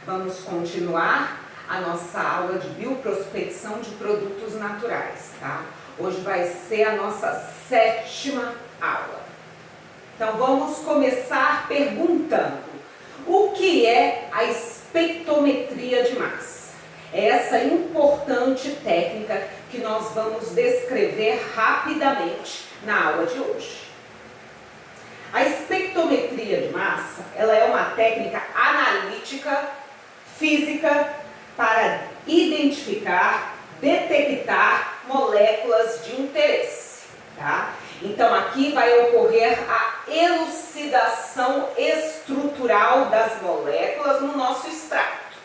Vamos continuar a nossa aula de bioprospecção de produtos naturais, tá? Hoje vai ser a nossa 7ª aula. Então vamos começar perguntando: o que é a espectrometria de massa? É essa importante técnica que nós vamos descrever rapidamente na aula de hoje. A espectrometria de massa, ela é uma técnica analítica, física, para identificar, detectar moléculas de interesse, tá? Então aqui vai ocorrer a elucidação estrutural das moléculas no nosso extrato,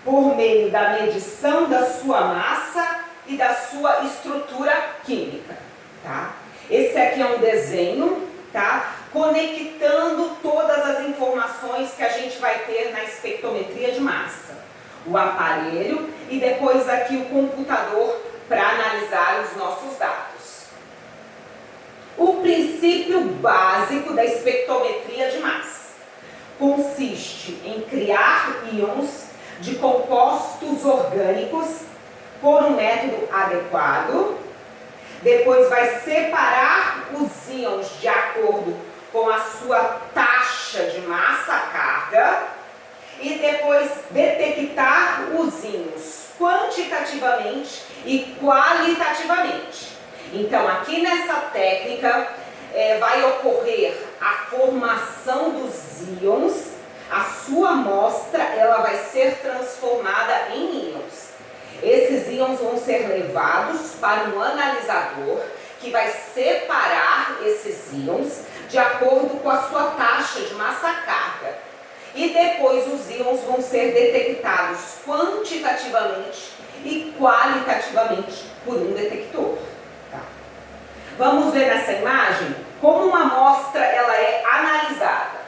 por meio da medição da sua massa e da sua estrutura química, tá? Esse aqui é um desenho, tá? Conectando todas as informações que a gente vai ter na espectrometria de massa. O aparelho e depois aqui o computador para analisar os nossos dados. O princípio básico da espectrometria de massa consiste em criar íons de compostos orgânicos por um método adequado. Depois vai separar os íons de acordo com a sua taxa de massa-carga e depois detectar os íons quantitativamente e qualitativamente. Então aqui nessa técnica vai ocorrer a formação dos íons, a sua amostra ela vai ser transformada em íons. Esses íons vão ser levados para um analisador que vai separar esses íons de acordo com a sua taxa de massa-carga. E depois os íons vão ser detectados quantitativamente e qualitativamente por um detector. Tá? Vamos ver nessa imagem como uma amostra ela é analisada.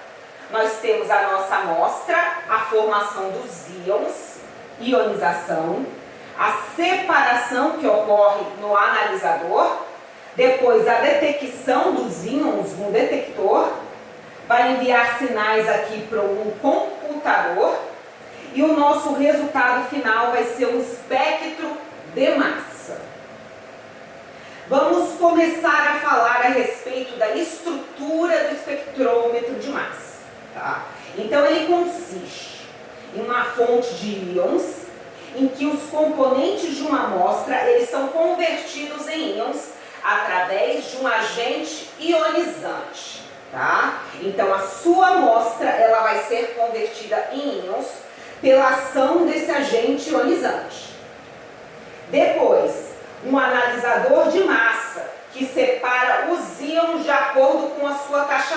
Nós temos a nossa amostra, a formação dos íons, ionização, a separação que ocorre no analisador, depois a detecção dos íons no detector, vai enviar sinais aqui para um computador e o nosso resultado final vai ser um espectro de massa. Vamos começar a falar a respeito da estrutura do espectrômetro de massa. Tá? Então ele consiste em uma fonte de íons em que os componentes de uma amostra eles são convertidos em íons através de um agente ionizante, tá? Então a sua amostra ela vai ser convertida em íons pela ação desse agente ionizante. Depois, um analisador de massa que separa os íons de acordo com a sua taxa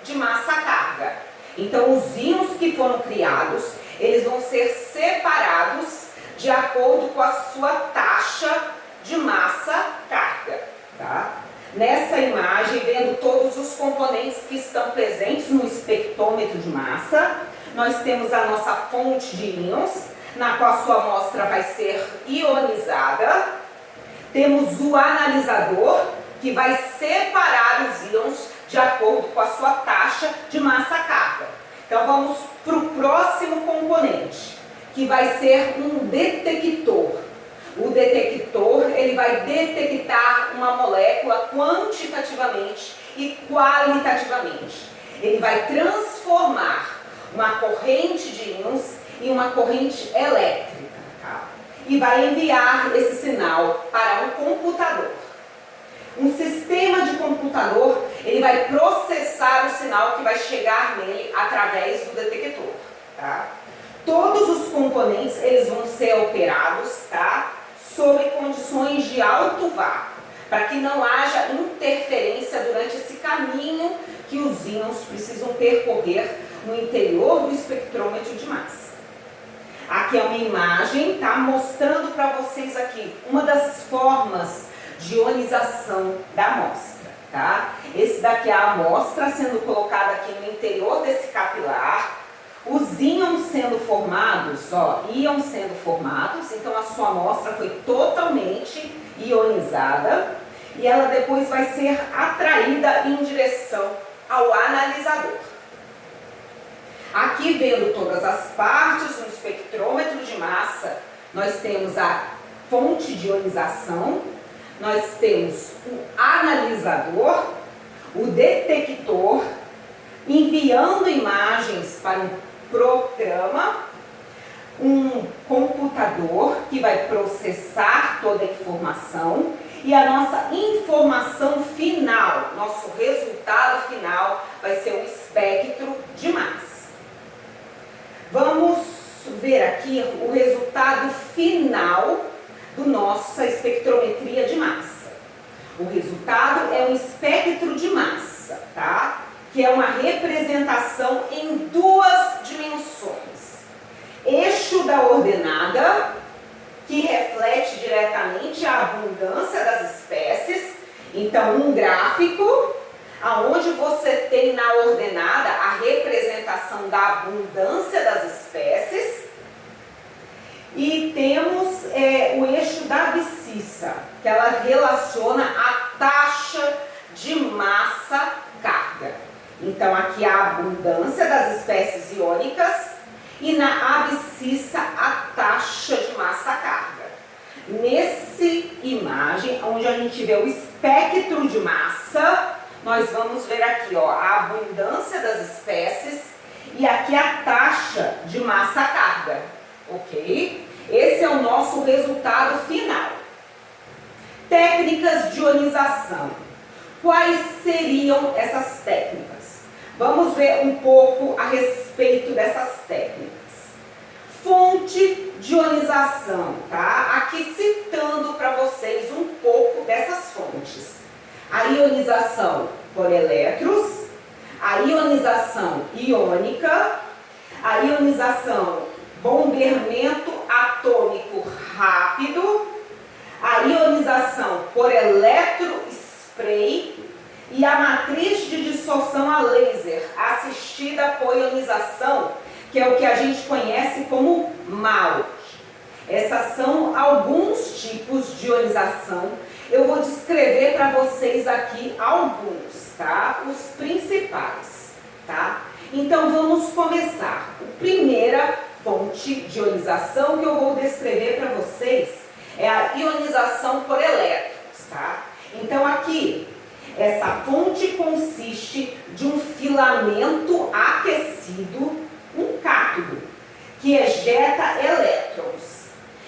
de massa-carga. Então os íons que foram criados, eles vão ser separados de acordo com a sua taxa de massa-carga, tá? Nessa imagem, vendo todos os componentes que estão presentes no espectrômetro de massa, nós temos a nossa fonte de íons, na qual a sua amostra vai ser ionizada. Temos o analisador, que vai separar os íons de acordo com a sua taxa de massa-carga. Então vamos para o próximo componente, que vai ser um detector. O detector ele vai detectar uma molécula quantitativamente e qualitativamente. Ele vai transformar uma corrente de íons em uma corrente elétrica, tá? E vai enviar esse sinal para um computador. Um sistema de computador ele vai processar o sinal que vai chegar nele através do detector, tá? Todos os componentes eles vão ser operados, tá? Sob condições de alto vácuo, para que não haja interferência durante esse caminho que os íons precisam percorrer no interior do espectrômetro de massa. Aqui é uma imagem, tá? Mostrando para vocês aqui uma das formas de ionização da amostra, tá? Esse daqui é a amostra sendo colocada aqui no interior desse capilar. Os íons sendo formados, íons sendo formados, então a sua amostra foi totalmente ionizada e ela depois vai ser atraída em direção ao analisador. Aqui Aqui vendo todas as partes no espectrômetro de massa, nós temos a fonte de ionização, nós temos o analisador, o detector, enviando imagens para um programa, um computador que vai processar toda a informação e a nossa informação final, nosso resultado final vai ser um espectro de massa. Vamos ver aqui o resultado final do nossa espectrometria de massa. O resultado é um espectro de massa, tá? Que é uma representação em duas dimensões. Eixo da ordenada, que reflete diretamente a abundância das espécies. Então, um gráfico, aonde você tem na ordenada a representação da abundância das espécies. E temos o eixo da abscissa, que ela relaciona a taxa de massa-carga. Então, aqui a abundância das espécies iônicas e na abscissa a taxa de massa-carga. Nessa imagem, onde a gente vê o espectro de massa, nós vamos ver aqui ó, a abundância das espécies e aqui a taxa de massa-carga, ok? Esse é o nosso resultado final. Técnicas de ionização. Quais seriam essas técnicas? Vamos ver um pouco a respeito dessas técnicas. Fonte de ionização, tá? Aqui citando para vocês um pouco dessas fontes. A ionização por elétrons, a ionização iônica, a ionização bombeamento atômico rápido, a ionização por eletrospray e a matriz de dissorção a laser assistida por ionização, que é o que a gente conhece como MALT. Essas são alguns tipos de ionização. Eu vou descrever para vocês aqui alguns, tá? Os principais, tá? Então vamos começar. A primeira fonte de ionização que eu vou descrever para vocês é a ionização por elétrons, tá? Então aqui, essa fonte consiste de um filamento aquecido, um cátodo, que ejeta elétrons.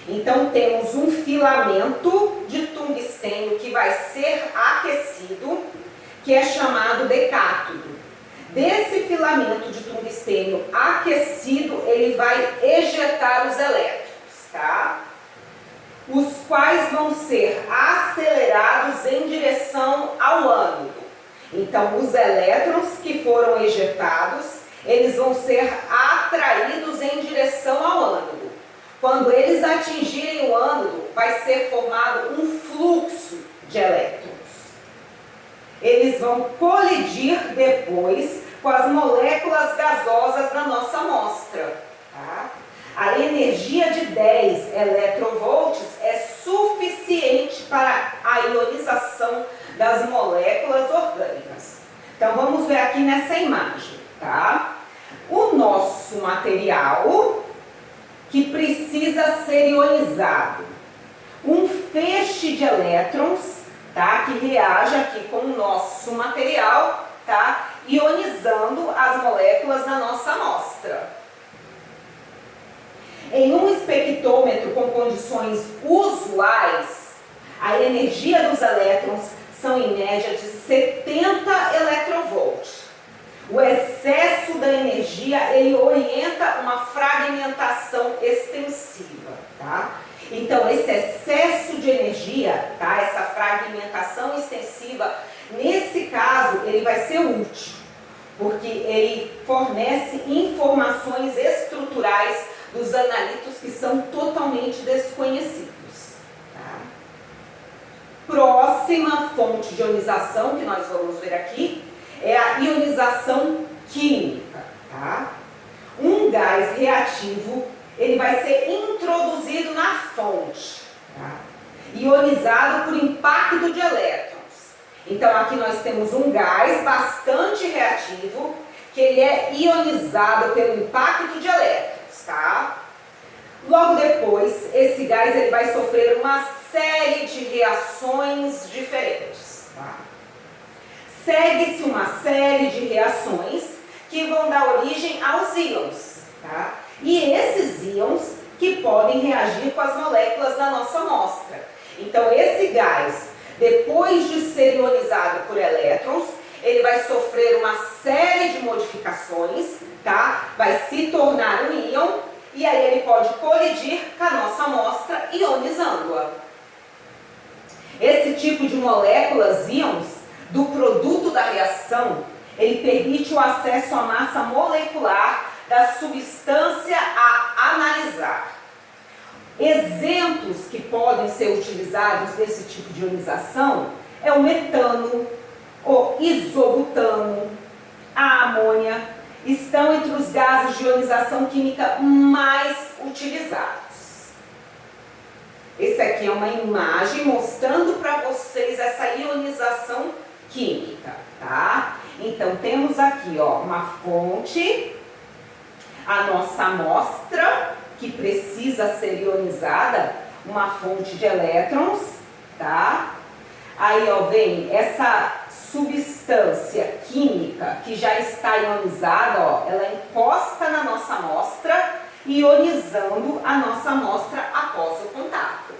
Então temos um filamento de tungstênio que vai ser aquecido, que é chamado de cátodo. Desse filamento de tungstênio aquecido, ele vai ejetar os elétrons, tá? Os quais vão ser acelerados em direção ao ânodo. Então, os elétrons que foram ejetados, eles vão ser atraídos em direção ao ânodo. Quando eles atingirem o ânodo, vai ser formado um fluxo de elétrons. Eles vão colidir depois com as moléculas gasosas da nossa amostra, tá? A energia de 10 electrovolts é suficiente para a ionização das moléculas orgânicas. Então vamos ver aqui nessa imagem, tá? O nosso material que precisa ser ionizado, um feixe de elétrons, tá? Que reage aqui com o nosso material, tá? Ionizando as moléculas da nossa amostra. Em um espectrômetro com condições usuais, a energia dos elétrons são em média de 70 electrovolts. O excesso da energia, ele orienta uma fragmentação extensiva, tá? Então, esse excesso de energia, tá? Essa fragmentação extensiva, nesse caso, ele vai ser útil, porque ele fornece informações estruturais dos analitos que são totalmente desconhecidos, tá? Próxima fonte de ionização que nós vamos ver aqui é a ionização química, tá? Um gás reativo, ele vai ser introduzido na fonte, tá? Ionizado por impacto de elétrons. Então aqui nós temos um gás bastante reativo que ele é ionizado pelo impacto de elétrons, tá? Logo depois, esse gás ele vai sofrer uma série de reações diferentes, tá? Segue-se uma série de reações que vão dar origem aos íons, tá? E esses íons que podem reagir com as moléculas da nossa amostra. Então, esse gás, depois de ser ionizado por elétrons, ele vai sofrer uma série de modificações, tá? Vai se tornar um íon e aí ele pode colidir com a nossa amostra, ionizando-a. Esse tipo de moléculas íons do produto da reação, ele permite o acesso à massa molecular da substância a analisar. Exemplos que podem ser utilizados desse tipo de ionização é o metano, o isobutano, a amônia, estão entre os gases de ionização química mais utilizados. Esse aqui é uma imagem mostrando para vocês essa ionização química, tá? Então, temos aqui, ó, uma fonte, a nossa amostra, que precisa ser ionizada, uma fonte de elétrons, tá? Aí, ó, vem essa substância química que já está ionizada, ó, ela encosta na nossa amostra, ionizando a nossa amostra após o contato.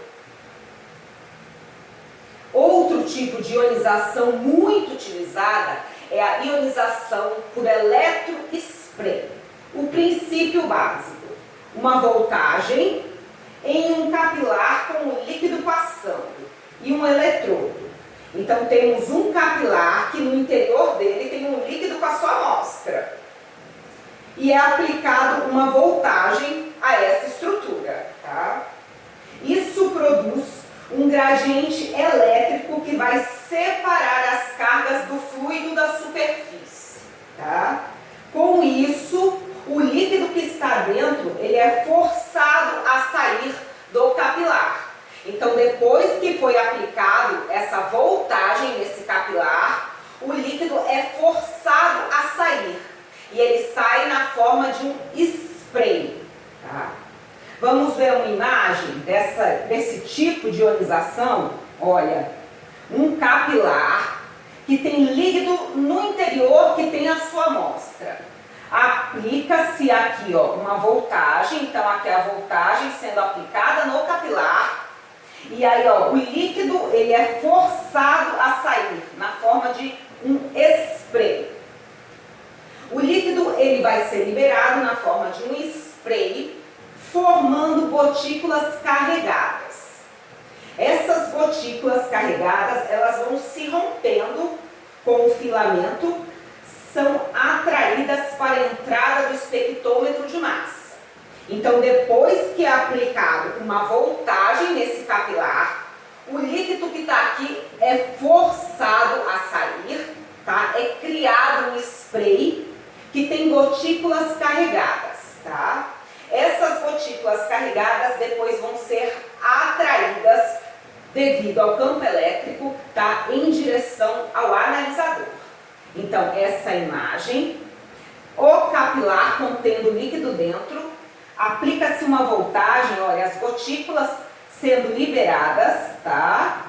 Outro tipo de ionização muito utilizada é a ionização por eletrospray. O princípio básico: uma voltagem em um capilar com o líquido passando e um eletrodo. Então, temos um capilar que no interior dele tem um líquido com a sua amostra. E é aplicado uma voltagem a essa estrutura, tá? Isso produz um gradiente elétrico que vai separar as cargas do fluido da superfície, tá? Com isso, o líquido que está dentro, ele é forçado a sair do capilar. Então, depois que foi aplicado essa voltagem nesse capilar, o líquido é forçado a sair. E ele sai na forma de um spray, tá? Vamos ver uma imagem desse tipo de ionização. Olha, um capilar que tem líquido no interior que tem a sua amostra. Aplica-se aqui, ó, uma voltagem. Então, aqui a voltagem sendo aplicada no capilar. E aí, ó, o líquido ele é forçado a sair na forma de um spray. O líquido ele vai ser liberado na forma de um spray, formando gotículas carregadas. Essas gotículas carregadas, elas vão se rompendo com o filamento, são atraídas para a entrada do espectrômetro de massa. Então, depois que é aplicado uma voltagem nesse capilar, o líquido que está aqui é forçado a sair, tá? É criado um spray que tem gotículas carregadas, tá? Essas gotículas carregadas depois vão ser atraídas devido ao campo elétrico, tá? Em direção ao analisador. Então, essa imagem, o capilar contendo líquido dentro, aplica-se uma voltagem, olha, as gotículas sendo liberadas, tá?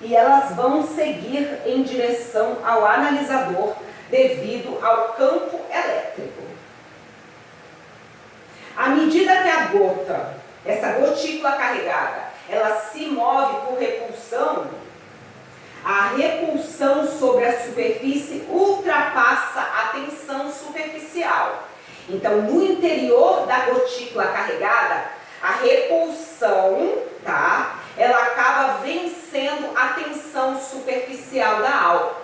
E elas vão seguir em direção ao analisador devido ao campo elétrico. À medida que a gota, essa gotícula carregada, ela se move por repulsão, a repulsão sobre a superfície ultrapassa a tensão superficial. Então, no interior da gotícula carregada, a repulsão, tá? Ela acaba vencendo a tensão superficial da álcool.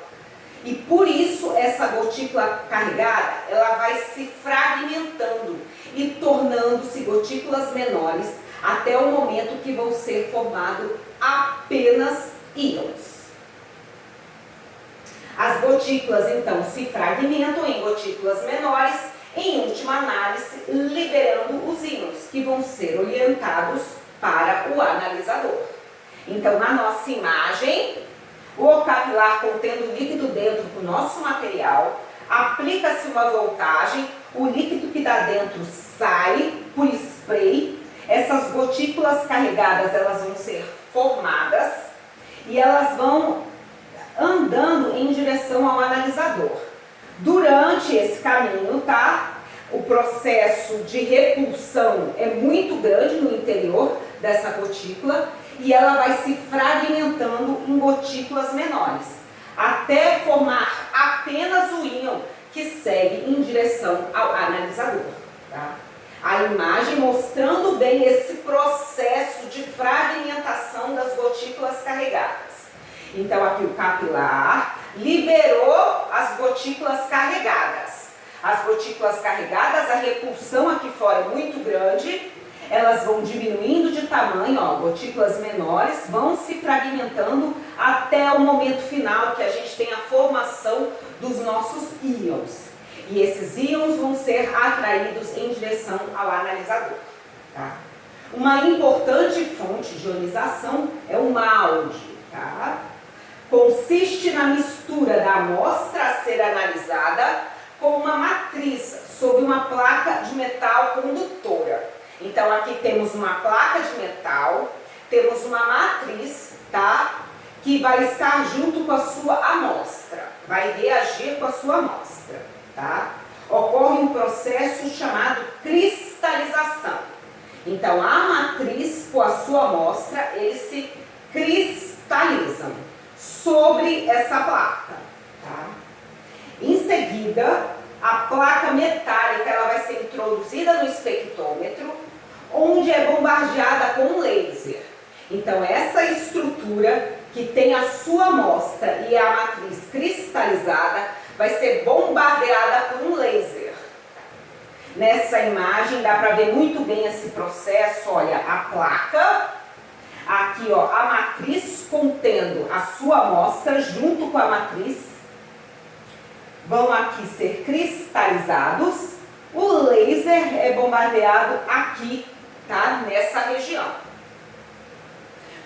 E por isso, essa gotícula carregada, ela vai se fragmentando e tornando-se gotículas menores até o momento que vão ser formados apenas íons. As gotículas, então, se fragmentam em gotículas menores, em última análise, liberando os íons, que vão ser orientados para o analisador. Então, na nossa imagem, o capilar contendo líquido dentro do nosso material, aplica-se uma voltagem, o líquido que dá dentro sai por spray, essas gotículas carregadas elas vão ser formadas e elas vão andando em direção ao analisador. Durante esse caminho, tá? O processo de repulsão é muito grande no interior dessa gotícula e ela vai se fragmentando em gotículas menores, até formar apenas o íon que segue em direção ao analisador. Tá? A imagem mostrando bem esse processo de fragmentação das gotículas carregadas. Então aqui o capilar liberou as gotículas carregadas. As gotículas carregadas, a repulsão aqui fora é muito grande, elas vão diminuindo de tamanho, ó, gotículas menores, vão se fragmentando até o momento final que a gente tem a formação dos nossos íons. E esses íons vão ser atraídos em direção ao analisador. Tá? Uma importante fonte de ionização é o molde. Tá? Consiste na mistura da amostra a ser analisada com uma matriz sobre uma placa de metal condutora. Então aqui temos uma placa de metal, temos uma matriz, tá? Que vai estar junto com a sua amostra, vai reagir com a sua amostra, tá? Ocorre um processo chamado cristalização. Então a matriz com a sua amostra, eles se cristalizam sobre essa placa, tá? Em seguida, a placa metálica ela vai ser introduzida no espectrômetro, onde é bombardeada com um laser. Então, essa estrutura que tem a sua amostra e a matriz cristalizada vai ser bombardeada por um laser. Nessa imagem dá para ver muito bem esse processo. Olha, a placa, aqui ó, a matriz contendo a sua amostra junto com a matriz vão aqui ser cristalizados, o laser é bombardeado aqui, tá? Nessa região.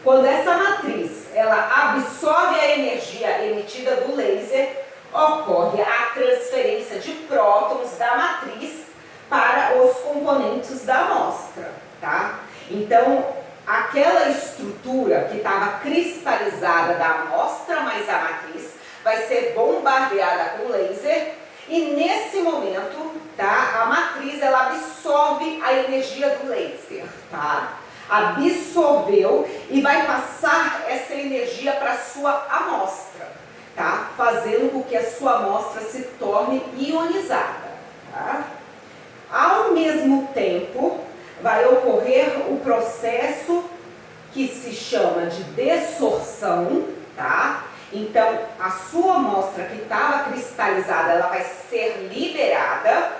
Quando essa matriz, ela absorve a energia emitida do laser, ocorre a transferência de prótons da matriz para os componentes da amostra, tá? Então, aquela estrutura que estava cristalizada da amostra mais a matriz vai ser bombardeada com laser e nesse momento, tá, a matriz ela absorve a energia do laser, tá? Absorveu e vai passar essa energia para a sua amostra, tá? Fazendo com que a sua amostra se torne ionizada, tá? Ao mesmo tempo, vai ocorrer o processo que se chama de desorção, tá? Então, a sua amostra que estava cristalizada, ela vai ser liberada,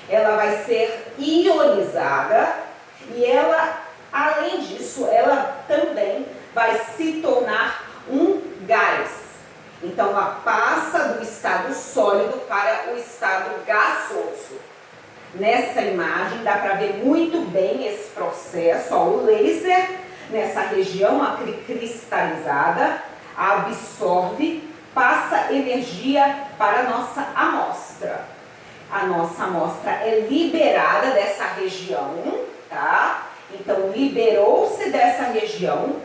ela vai ser ionizada e ela, além disso, ela também vai se tornar um gás. Então, ela passa do estado sólido para o estado gasoso. Nessa imagem dá para ver muito bem esse processo, ó, o laser nessa região aqui cristalizada, absorve, passa energia para a nossa amostra. A nossa amostra é liberada dessa região, tá? Então, liberou-se dessa região,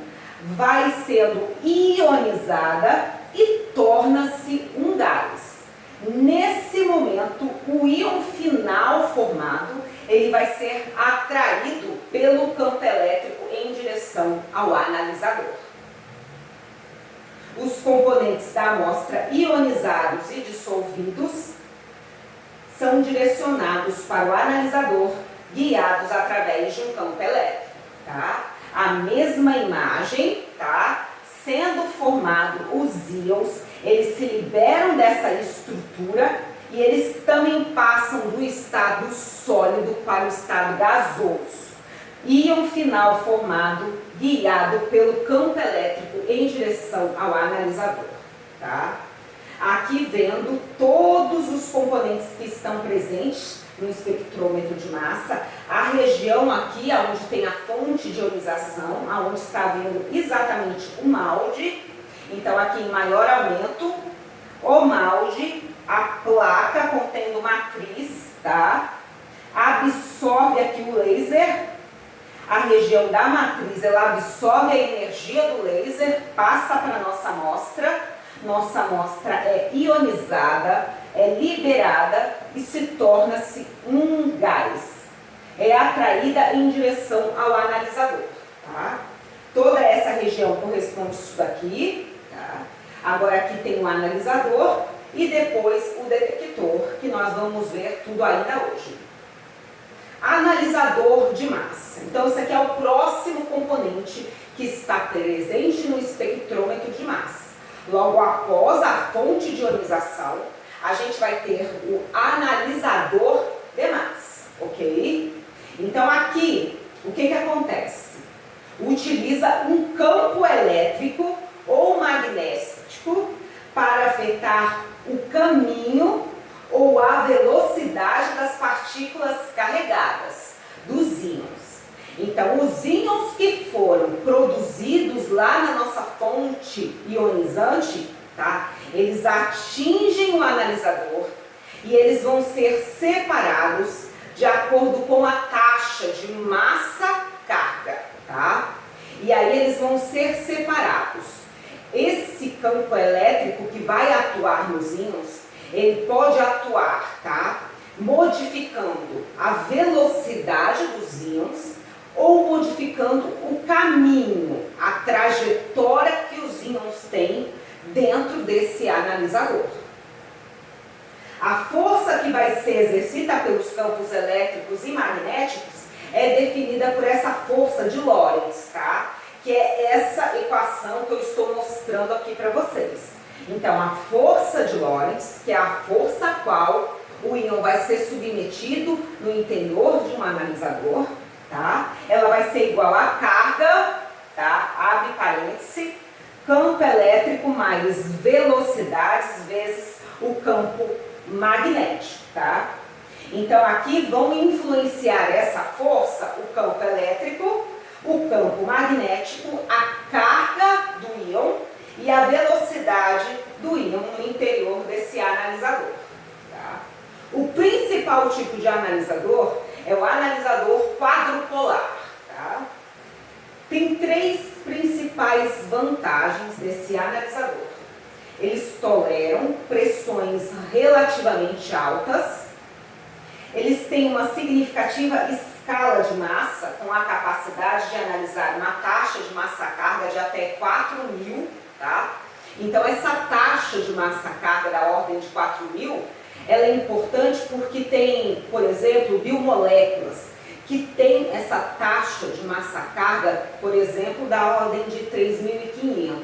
vai sendo ionizada e torna-se um gás. Nesse momento, o íon final formado, ele vai ser atraído pelo campo elétrico em direção ao analisador. Os componentes da amostra ionizados e dissolvidos são direcionados para o analisador, guiados através de um campo elétrico, tá? A mesma imagem, tá? Sendo formado os íons, eles se liberam dessa estrutura e eles também passam do estado sólido para o estado gasoso. Íon final formado, guiado pelo campo elétrico em direção ao analisador, tá? Aqui vendo todos os componentes que estão presentes no espectrômetro de massa, a região aqui onde tem a fonte de ionização, onde está vendo exatamente o molde. Então aqui em maior aumento, o molde, a placa contendo matriz, tá? Absorve aqui o laser, a região da matriz, ela absorve a energia do laser, passa para a nossa amostra é ionizada, é liberada e se torna-se um gás. É atraída em direção ao analisador, tá? Toda essa região corresponde a isso daqui, tá? Agora aqui tem o analisador e depois o detector, que nós vamos ver tudo ainda hoje. Analisador de massa. Então, esse aqui é o próximo componente que está presente no espectrômetro de massa. Logo após a fonte de ionização, a gente vai ter o analisador de massa, ok? Então, aqui, o que acontece? Utiliza um campo elétrico ou magnético para afetar o caminho ou a velocidade das partículas carregadas, dos íons. Então, os íons que foram produzidos lá na nossa fonte ionizante, tá? Eles atingem o analisador e eles vão ser separados de acordo com a taxa de massa-carga, tá? E aí eles vão ser separados. Esse campo elétrico que vai atuar nos íons, ele pode atuar, tá? Modificando a velocidade dos íons ou modificando o caminho, a trajetória que os íons têm dentro desse analisador. A força que vai ser exercida pelos campos elétricos e magnéticos é definida por essa força de Lorentz, tá? Que é essa equação que eu estou mostrando aqui para vocês. Então, a força de Lorentz, que é a força a qual o íon vai ser submetido no interior de um analisador, tá? Ela vai ser igual a carga, tá? Abre parêntese, campo elétrico mais velocidades vezes o campo magnético, tá? Então, aqui vão influenciar essa força, o campo elétrico, o campo magnético, a carga do íon e a velocidade do íon no interior desse analisador, tá? O principal tipo de analisador é o analisador quadrupolar, tá? Tem três principais vantagens desse analisador. Eles toleram pressões relativamente altas, eles têm uma significativa escala de massa, com a capacidade de analisar uma taxa de massa-carga de até 4.000, tá? Então, essa taxa de massa-carga da ordem de 4.000, ela é importante porque tem, por exemplo, biomoléculas que tem essa taxa de massa-carga, por exemplo, da ordem de 3.500.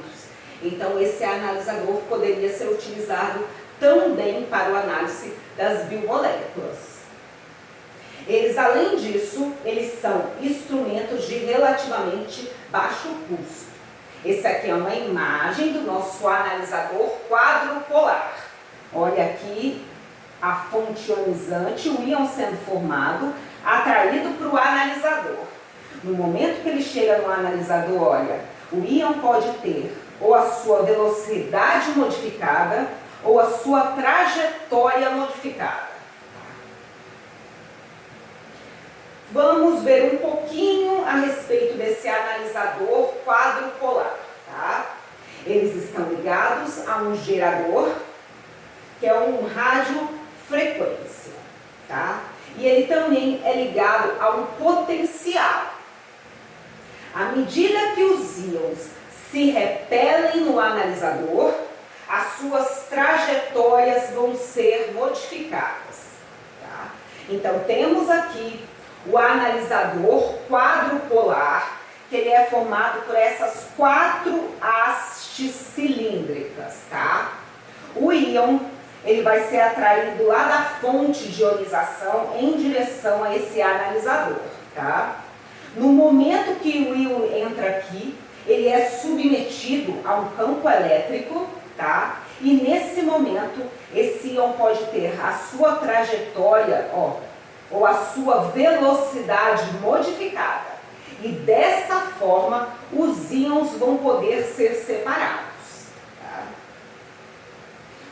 Então, esse analisador poderia ser utilizado também para o análise das biomoléculas. Eles, além disso, eles são instrumentos de relativamente baixo custo. Esse aqui é uma imagem do nosso analisador quadrupolar. Olha aqui a fonte ionizante, o íon sendo formado, atraído para o analisador. No momento que ele chega no analisador, olha, o íon pode ter ou a sua velocidade modificada ou a sua trajetória modificada. Vamos ver um pouquinho a respeito desse analisador quadrupolar, tá? Eles estão ligados a um gerador, que é um radiofrequência, tá? E ele também é ligado a um potencial. À medida que os íons se repelem no analisador, as suas trajetórias vão ser modificadas, tá? Então, temos aqui o analisador quadrupolar, que ele é formado por essas 4 hastes cilíndricas, tá? O íon, ele vai ser atraído lá da fonte de ionização em direção a esse analisador, tá? No momento que o íon entra aqui, ele é submetido a um campo elétrico, tá? E nesse momento, esse íon pode ter a sua trajetória, ou a sua velocidade modificada. E dessa forma, os íons vão poder ser separados, tá?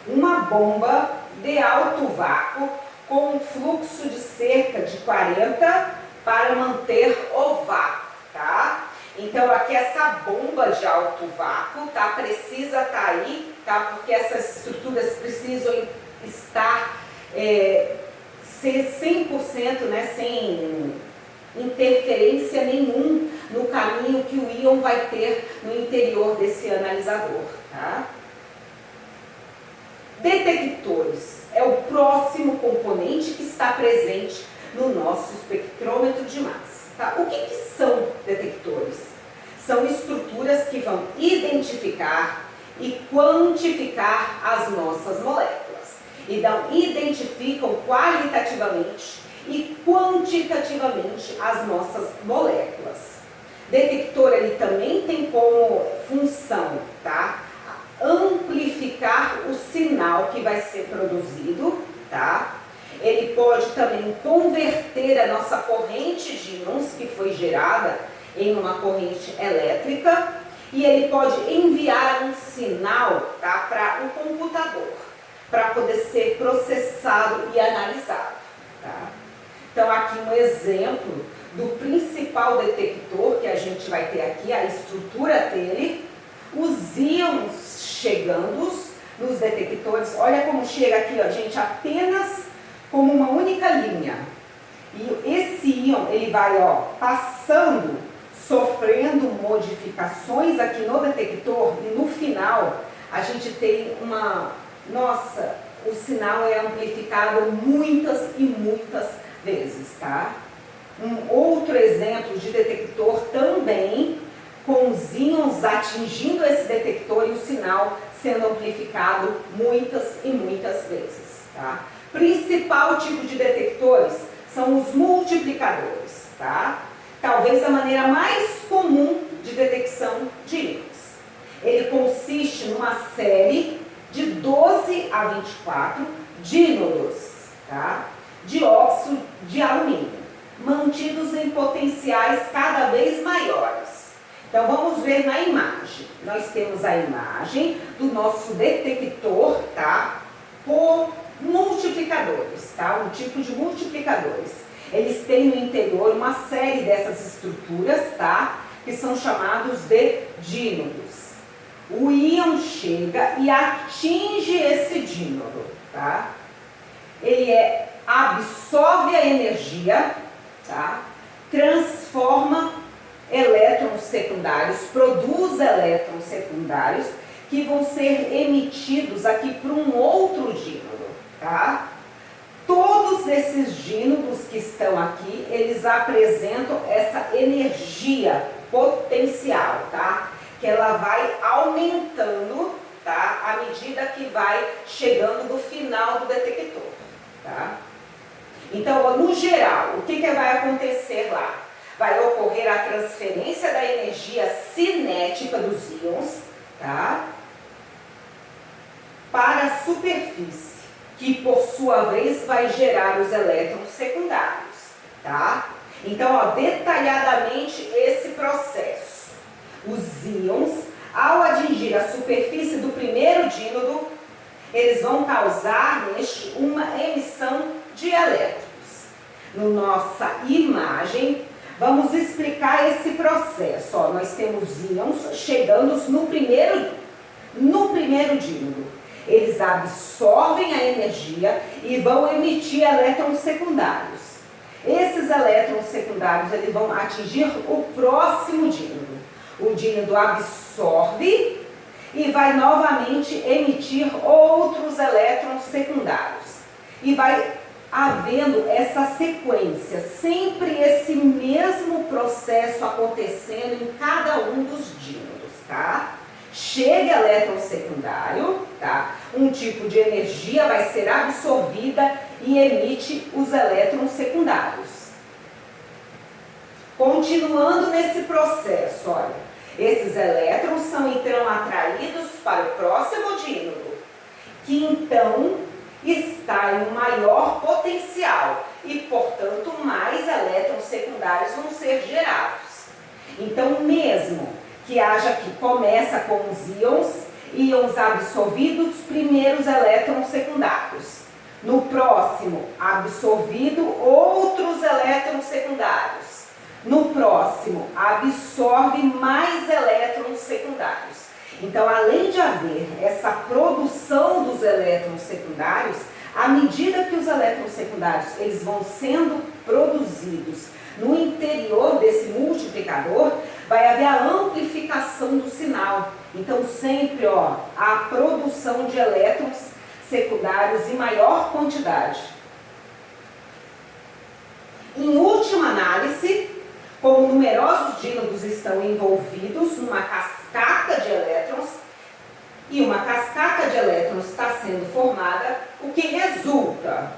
Uma bomba de alto vácuo com um fluxo de cerca de 40 para manter o vácuo, tá? Então aqui essa bomba de alto vácuo, tá? Precisa estar aí, tá? Porque essas estruturas precisam estar ser 100%, né? Sem interferência nenhum no caminho que o íon vai ter no interior desse analisador, tá? Detectores é o próximo componente que está presente no nosso espectrômetro de massa, tá? O que são detectores? São estruturas que vão identificar e quantificar as nossas moléculas. Então, identificam qualitativamente e quantitativamente as nossas moléculas. Detector ele também tem como função, tá? Amplificar o sinal que vai ser produzido, tá? Ele pode também converter a nossa corrente de íons que foi gerada em uma corrente elétrica e ele pode enviar um sinal, tá, para o computador, para poder ser processado e analisado, tá? Então aqui um exemplo do principal detector que a gente vai ter aqui, a estrutura dele, os íons chegando nos detectores, olha como chega aqui, ó, gente, apenas como uma única linha. E esse íon, ele vai, ó, passando, sofrendo modificações aqui no detector e no final a gente tem nossa, o sinal é amplificado muitas e muitas vezes, tá? Um outro exemplo de detector também com os íons atingindo esse detector e o sinal sendo amplificado muitas e muitas vezes, tá? Principal tipo de detectores são os multiplicadores, tá? Talvez a maneira mais comum de detecção de íons. Ele consiste numa série de 12 a 24 dínodos, tá? De óxido de alumínio, mantidos em potenciais cada vez maiores. Então vamos ver na imagem. Nós temos a imagem do nosso detector, tá? Por multiplicadores, tá? Um tipo de multiplicadores. Eles têm no interior uma série dessas estruturas, tá? Que são chamados de dínodos. O íon chega e atinge esse dínodo, tá? Ele absorve a energia, tá? Transforma elétrons secundários, produz elétrons secundários que vão ser emitidos aqui para um outro dínodo, tá? Todos esses dínodos que estão aqui, eles apresentam essa energia potencial, tá? Que ela vai aumentando, tá? À medida que vai chegando no final do detector, tá? Então, no geral, o que vai acontecer lá? Vai ocorrer a transferência da energia cinética dos íons, tá? Para a superfície, que por sua vez vai gerar os elétrons secundários, tá? Então, ó, detalhadamente esse processo. Os íons, ao atingir a superfície do primeiro dínodo, eles vão causar neste uma emissão de elétrons. Na nossa imagem, vamos explicar esse processo. Ó, nós temos íons chegando no primeiro dínodo. Eles absorvem a energia e vão emitir elétrons secundários. Esses elétrons secundários eles vão atingir o próximo dínodo. O dínodo absorve e vai novamente emitir outros elétrons secundários. E vai havendo essa sequência, sempre esse mesmo processo acontecendo em cada um dos dínodos, tá? Chega elétron secundário, tá? Um tipo de energia vai ser absorvida e emite os elétrons secundários. Continuando nesse processo, olha, esses elétrons são então atraídos para o próximo dínodo, que então está em um maior potencial e, portanto, mais elétrons secundários vão ser gerados. Então, mesmo que haja que começa com os íons, íons absorvidos, primeiros elétrons secundários. No próximo, absorvido outros elétrons secundários. No próximo, absorve mais elétrons secundários. Então, além de haver essa produção dos elétrons secundários, à medida que os elétrons secundários eles vão sendo produzidos no interior desse multiplicador, vai haver a amplificação do sinal. Então, sempre a produção de elétrons secundários em maior quantidade. Em última análise, como numerosos dínodos estão envolvidos numa cascata de elétrons, e uma cascata de elétrons está sendo formada, o que resulta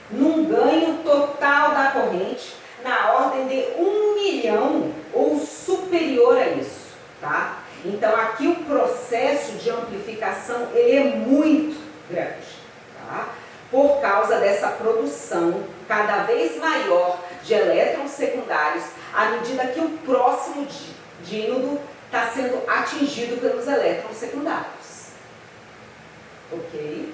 num ganho total da corrente na ordem de 1 milhão ou superior a isso, tá? Então, aqui o processo de amplificação ele é muito grande, tá? Por causa dessa produção cada vez maior de elétrons secundários, à medida que o próximo dínodo está sendo atingido pelos elétrons secundários. Ok?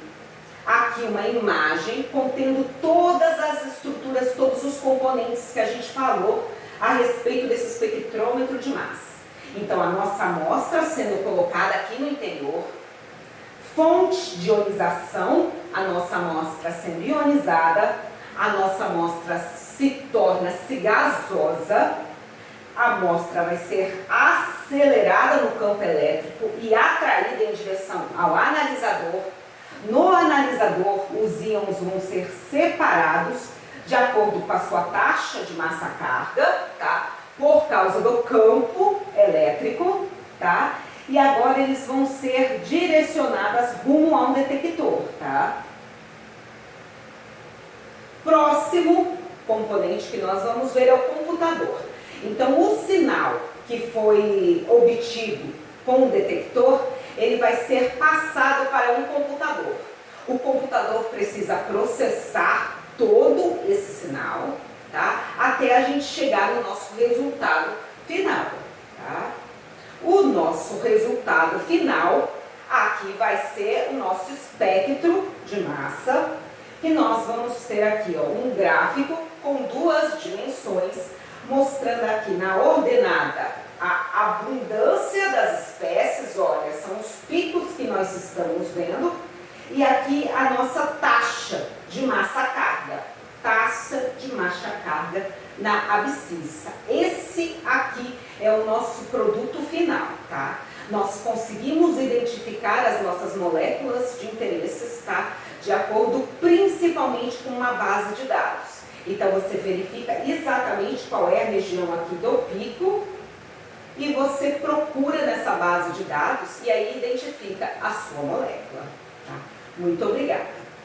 Aqui uma imagem contendo todas as estruturas, todos os componentes que a gente falou a respeito desse espectrômetro de massa. Então, a nossa amostra sendo colocada aqui no interior, fonte de ionização, a nossa amostra sendo ionizada, a nossa amostra torna-se gasosa, a amostra vai ser acelerada no campo elétrico e atraída em direção ao analisador. No analisador, os íons vão ser separados de acordo com a sua taxa de massa-carga, tá? Por causa do campo elétrico, tá? E agora eles vão ser direcionados rumo a um detector, tá? Próximo componente que nós vamos ver é o computador. Então, o sinal que foi obtido com o detector, ele vai ser passado para um computador. O computador precisa processar todo esse sinal, tá? Até a gente chegar no nosso resultado final, tá? O nosso resultado final, aqui vai ser o nosso espectro de massa, que nós vamos ter aqui um gráfico com 2 dimensões, mostrando aqui na ordenada a abundância das espécies, olha, são os picos que nós estamos vendo, e aqui a nossa taxa de massa-carga, na abscissa. Esse aqui é o nosso produto final, tá? Nós conseguimos identificar as nossas moléculas de interesses, tá? De acordo principalmente com uma base de dados. Então, você verifica exatamente qual é a região aqui do pico e você procura nessa base de dados e aí identifica a sua molécula, tá? Muito obrigada.